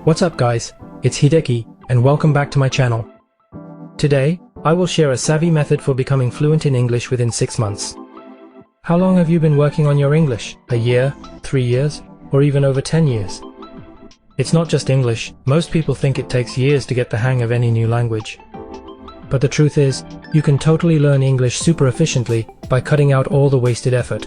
What's up guys, it's HIDEKI, and welcome back to my channel. Today, I will share a savvy method for becoming fluent in English within 6 months. How long have you been working on your English? A year, 3 years, or even over 10 years? It's not just English. Most people think it takes years to get the hang of any new language. But the truth is, you can totally learn English super efficiently by cutting out all the wasted effort.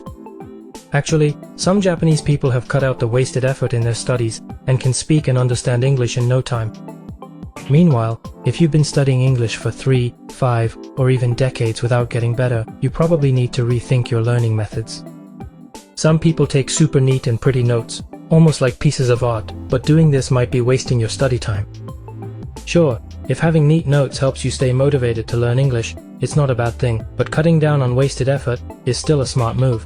Actually, some Japanese people have cut out the wasted effort in their studies and can speak and understand English in no time. Meanwhile, if you've been studying English for 3, 5, or even decades without getting better, you probably need to rethink your learning methods. Some people take super neat and pretty notes, almost like pieces of art, but doing this might be wasting your study time. Sure, if having neat notes helps you stay motivated to learn English, it's not a bad thing, but cutting down on wasted effort is still a smart move.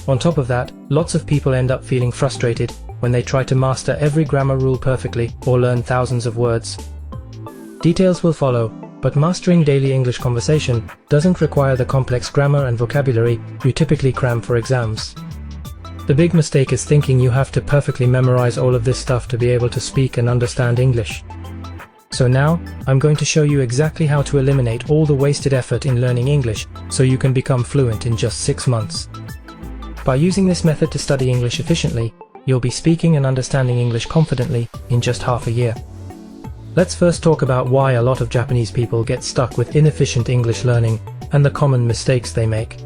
On top of that, lots of people end up feeling frustrated when they try to master every grammar rule perfectly or learn thousands of words. Details will follow, but mastering daily English conversation doesn't require the complex grammar and vocabulary you typically cram for exams. The big mistake is thinking you have to perfectly memorize all of this stuff to be able to speak and understand English. So now, I'm going to show you exactly how to eliminate all the wasted effort in learning English so you can become fluent in just 6 months. By using this method to study English efficiently, you'll be speaking and understanding English confidently in just half a year. Let's first talk about why a lot of Japanese people get stuck with inefficient English learning and the common mistakes they make.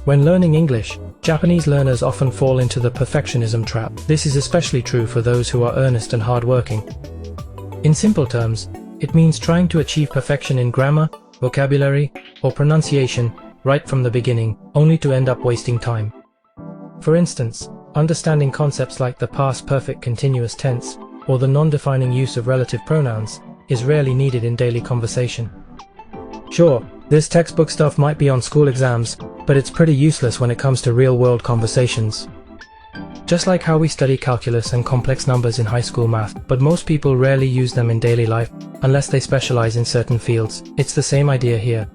When learning English, Japanese learners often fall into the perfectionism trap. This is especially true for those who are earnest and hardworking. In simple terms, it means trying to achieve perfection in grammar, vocabulary, or pronunciation right from the beginning, only to end up wasting time. For instance, understanding concepts like the past perfect continuous tense, or the non-defining use of relative pronouns, is rarely needed in daily conversation. Sure, this textbook stuff might be on school exams, but it's pretty useless when it comes to real-world conversations. Just like how we study calculus and complex numbers in high school math, but most people rarely use them in daily life, unless they specialize in certain fields. It's the same idea here.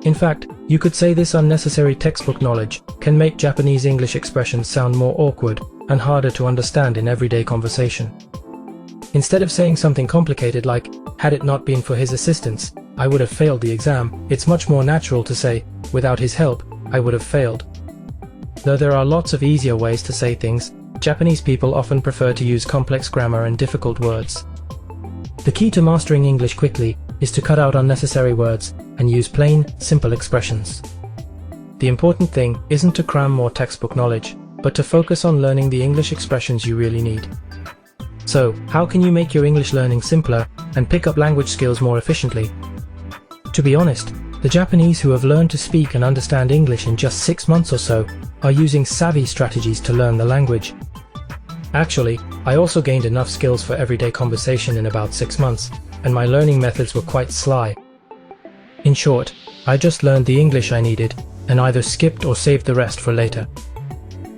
In fact, you could say this unnecessary textbook knowledge can make Japanese English expressions sound more awkward and harder to understand in everyday conversation. Instead of saying something complicated like, "Had it not been for his assistance, I would have failed the exam," it's much more natural to say, "Without his help, I would have failed." Though there are lots of easier ways to say things, Japanese people often prefer to use complex grammar and difficult words. The key to mastering English quickly is to cut out unnecessary words and use plain, simple expressions. The important thing isn't to cram more textbook knowledge, but to focus on learning the English expressions you really need. So, how can you make your English learning simpler and pick up language skills more efficiently? To be honest, the Japanese who have learned to speak and understand English in just 6 months or so are using savvy strategies to learn the language. Actually, I also gained enough skills for everyday conversation in about 6 months, and my learning methods were quite sly. In short, I just learned the English I needed, and either skipped or saved the rest for later.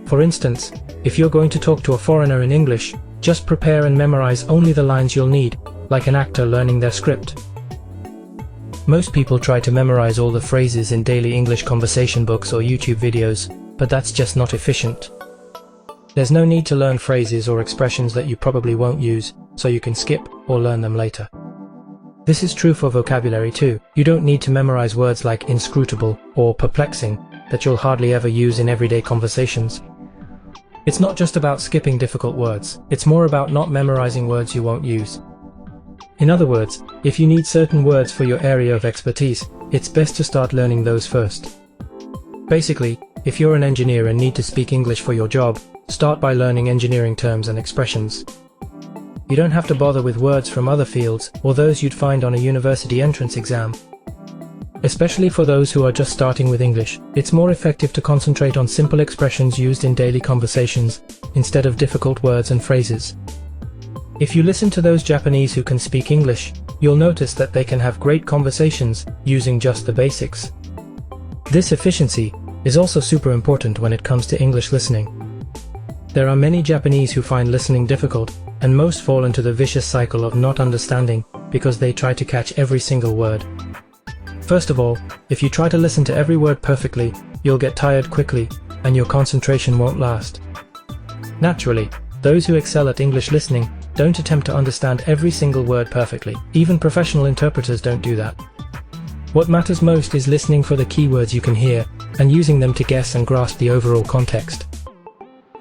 For instance, if you're going to talk to a foreigner in English, just prepare and memorize only the lines you'll need, like an actor learning their script. Most people try to memorize all the phrases in daily English conversation books or YouTube videos, but that's just not efficient. There's no need to learn phrases or expressions that you probably won't use, so you can skip or learn them later. This is true for vocabulary too. You don't need to memorize words like inscrutable or perplexing that you'll hardly ever use in everyday conversations. It's not just about skipping difficult words, it's more about not memorizing words you won't use. In other words, if you need certain words for your area of expertise, it's best to start learning those first. Basically, if you're an engineer and need to speak English for your job, start by learning engineering terms and expressions. You don't have to bother with words from other fields or those you'd find on a university entrance exam. Especially for those who are just starting with English, it's more effective to concentrate on simple expressions used in daily conversations, instead of difficult words and phrases. If you listen to those Japanese who can speak English, you'll notice that they can have great conversations using just the basics. This efficiency is also super important when it comes to English listening. There are many Japanese who find listening difficult, and most fall into the vicious cycle of not understanding because they try to catch every single word. First of all, if you try to listen to every word perfectly, you'll get tired quickly, and your concentration won't last. Naturally, those who excel at English listening Don't attempt to understand every single word perfectly. Even professional interpreters don't do that. What matters most is listening for the keywords you can hear and using them to guess and grasp the overall context.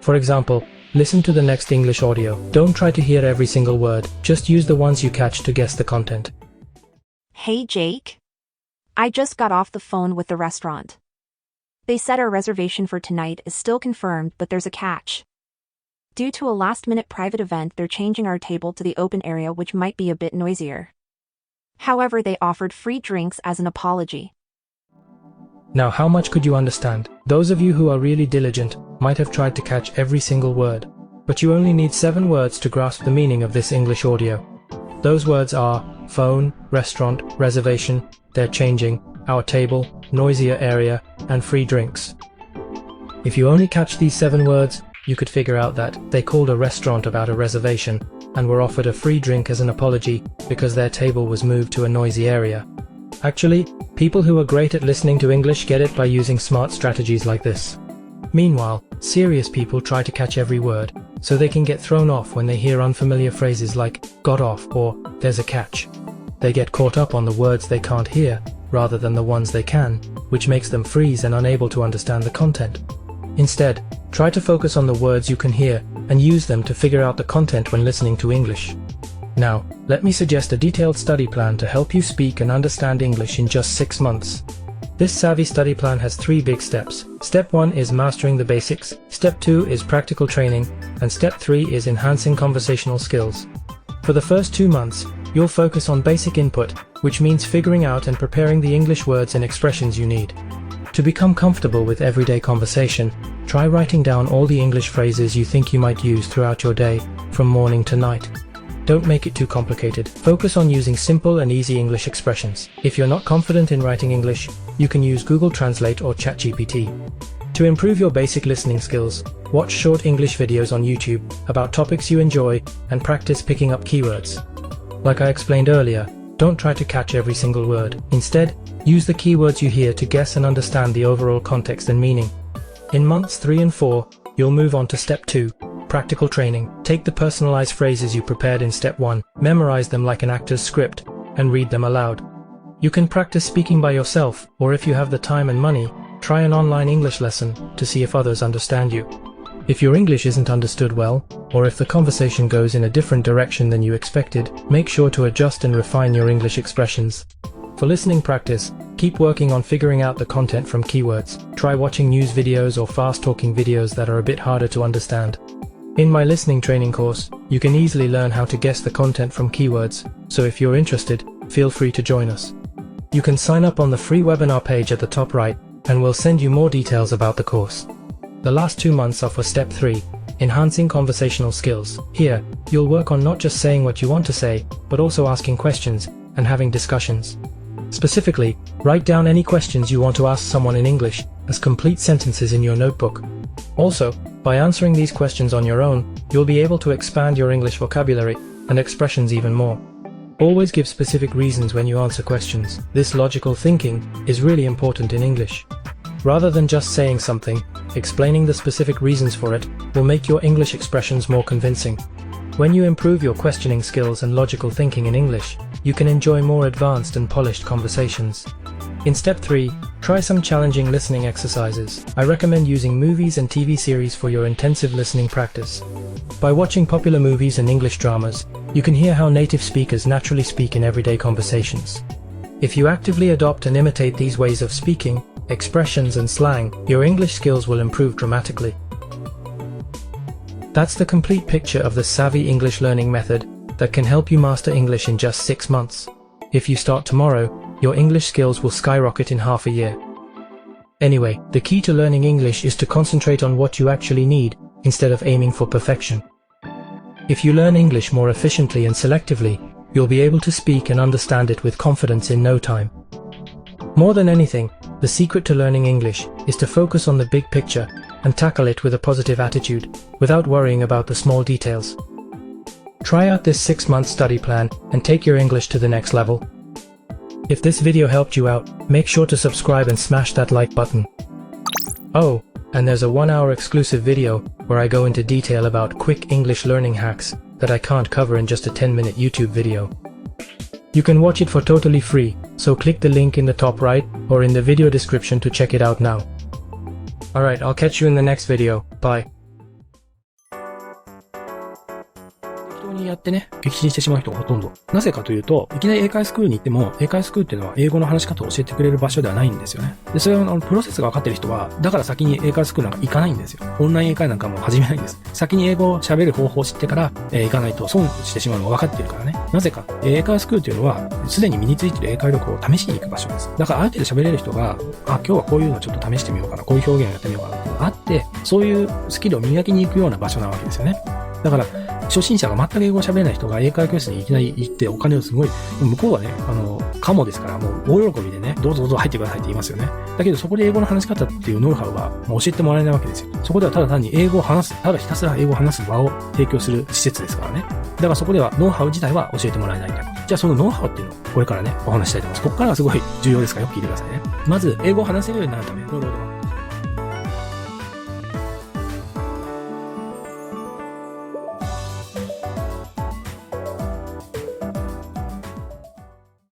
For example, listen to the next English audio. Don't try to hear every single word, just use the ones you catch to guess the content. Hey Jake. I just got off the phone with the restaurant. They said our reservation for tonight is still confirmed, but there's a catch. Due to a last-minute private event, they're changing our table to the open area, which might be a bit noisier. However, they offered free drinks as an apology. Now, how much could you understand? Those of you who are really diligent might have tried to catch every single word, but you only need 7 words to grasp the meaning of this English audio. Those words are phone, restaurant, reservation, they're changing, our table, noisier area, and free drinks. If you only catch these 7 words, you could figure out that they called a restaurant about a reservation and were offered a free drink as an apology because their table was moved to a noisy area. Actually, people who are great at listening to English get it by using smart strategies like this. Meanwhile, serious people try to catch every word, so they can get thrown off when they hear unfamiliar phrases like got off or there's a catch. They get caught up on the words they can't hear rather than the ones they can, which makes them freeze and unable to understand the content. Instead, try to focus on the words you can hear and use them to figure out the content when listening to English. Now, let me suggest a detailed study plan to help you speak and understand English in just 6 months. This savvy study plan has 3 big steps. Step 1 is mastering the basics, Step 2 is practical training, and Step 3 is enhancing conversational skills. For the first 2 months, you'll focus on basic input, which means figuring out and preparing the English words and expressions you need. To become comfortable with everyday conversation, try writing down all the English phrases you think you might use throughout your day, from morning to night. Don't make it too complicated. Focus on using simple and easy English expressions. If you're not confident in writing English, you can use Google Translate or ChatGPT. To improve your basic listening skills, watch short English videos on YouTube about topics you enjoy and practice picking up keywords. Like I explained earlier, don't try to catch every single word. Instead, use the keywords you hear to guess and understand the overall context and meaning. In months 3 and 4, you'll move on to Step 2, practical training. Take the personalized phrases you prepared in Step 1, memorize them like an actor's script, and read them aloud. You can practice speaking by yourself, or if you have the time and money, try an online English lesson to see if others understand you. If your English isn't understood well, or if the conversation goes in a different direction than you expected, make sure to adjust and refine your English expressions. For listening practice, keep working on figuring out the content from keywords. Try watching news videos or fast-talking videos that are a bit harder to understand. In my listening training course, you can easily learn how to guess the content from keywords, so if you're interested, feel free to join us. You can sign up on the free webinar page at the top right, and we'll send you more details about the course. The last 2 months are for Step 3, enhancing conversational skills. Here, you'll work on not just saying what you want to say, but also asking questions and having discussions. Specifically, write down any questions you want to ask someone in English as complete sentences in your notebook. Also, by answering these questions on your own, you'll be able to expand your English vocabulary and expressions even more. Always give specific reasons when you answer questions. This logical thinking is really important in English. Rather than just saying something, explaining the specific reasons for it will make your English expressions more convincing. When you improve your questioning skills and logical thinking in English, you can enjoy more advanced and polished conversations. In Step 3, try some challenging listening exercises. I recommend using movies and TV series for your intensive listening practice. By watching popular movies and English dramas, you can hear how native speakers naturally speak in everyday conversations. If you actively adopt and imitate these ways of speaking, expressions and slang, your English skills will improve dramatically. That's the complete picture of the savvy English learning method that can help you master English in just 6 months. If you start tomorrow, your English skills will skyrocket in half a year. Anyway, the key to learning English is to concentrate on what you actually need, instead of aiming for perfection. If you learn English more efficiently and selectively, you'll be able to speak and understand it with confidence in no time. More than anything, the secret to learning English is to focus on the big picture and tackle it with a positive attitude, without worrying about the small details. Try out this 6-month study plan and take your English to the next level. If this video helped you out, make sure to subscribe and smash that like button. Oh, and there's a 1-hour exclusive video where I go into detail about quick English learning hacks that I can't cover in just a 10-minute YouTube video. You can watch it for totally free, so click the link in the top right or in the video description to check it out now. Alright, I'll catch you in the next video. Bye. 適当にやってね、撃沈してしまう人がほとんど。なぜかというと、いきなり英会スクールに行っても、英会スクールっていうのは英語の話し方を教えてくれる場所ではないんですよね。で、それはプロセスが分かってる人は、だから先に英会スクールなんか行かないんですよ。オンライン英会なんかも始めないんです。先に英語を喋る方法を知ってから、行かないと損してしまうのが分かってるからね。なぜか、英会スクールというのは、すでに身についている英会力を試しに行く場所です。だからある程度喋れる人が、今日はこういうのをちょっと試してみようかな、こういう表現をやってみようかなっていうのがあって、そういうスキルを磨きに行くような場所なわけですよね。だから、初心者が全く英語を喋れない人が英会話教室にいきなり行ってお金をすごい、向こうはね、カモですからもう大喜びでね、どうぞどうぞ入ってくださいって言いますよね。だけどそこで英語の話し方っていうノウハウは教えてもらえないわけですよ。そこではただ単に英語を話す、ただひたすら英語を話す場を提供する施設ですからね。だからそこではノウハウ自体は教えてもらえないんだ。じゃあそのノウハウっていうのをこれからね、お話したいと思います。ここからがすごい重要ですからよく聞いてくださいね。まず、英語を話せるようになるための